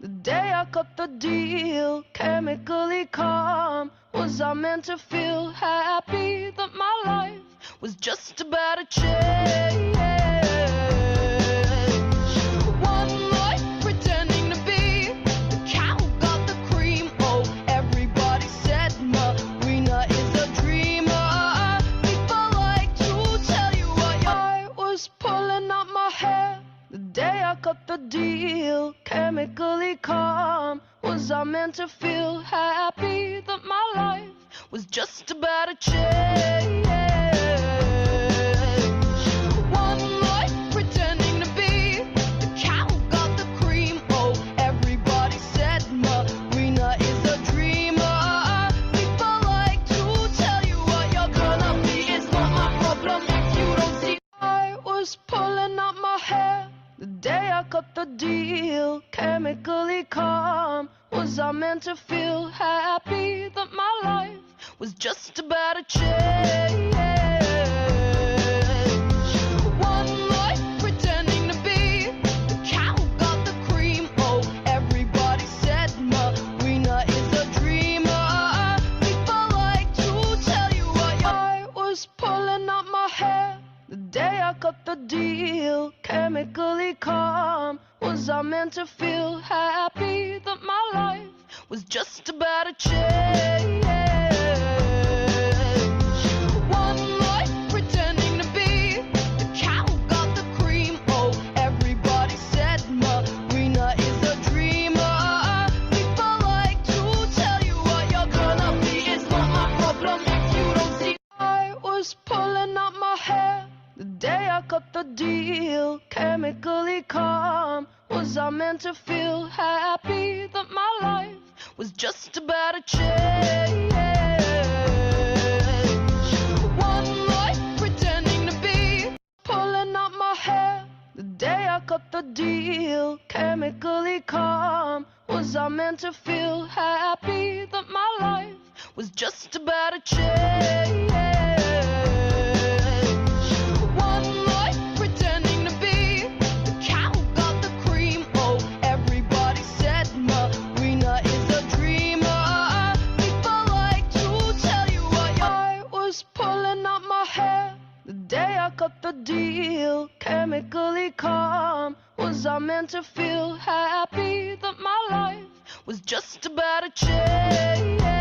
The day I cut the deal, chemically calm. Was I meant to feel happy that my life was just about to change? One life pretending to be the cow got the cream. Oh, everybody said Marina is a dreamer. People like to tell you what I was pulling out my hair the day I cut the deal, chemically calm. Was I meant to feel happy that my life was just about to change? One life pretending to be the cow got the cream. Oh, everybody said Marina is a dreamer. People like to tell you what you're gonna be. It's not my problem if you don't see. I was pulling out my hair the day I cut the deal, chemically calm. Was I meant to feel happy that my life was just about to change? One life pretending to be the cow got the cream. Oh, everybody said Marina is a dreamer. People like to tell you what I was pulling out my hair the day I cut the deal, chemically calm. Was I meant to feel happy that my life was just about to change? One life pretending to be the cow got the cream. Oh, everybody said Marina is a dreamer. People like to tell you what you're gonna be. It's not my problem if you don't see. I was pulling out my hair the day I cut the deal, chemically calm. Was I meant to feel happy that my life was just about to change? One life pretending to be pulling out my hair the day I cut the deal, chemically calm. Was I meant to feel happy that my life was just about to change? One life pretending to be the cow got the cream. Oh, everybody said Marina is a dreamer. People like to tell you what I was pulling out my hair the day I cut the deal, chemically calm. Was I meant to feel happy that my life was just about to change?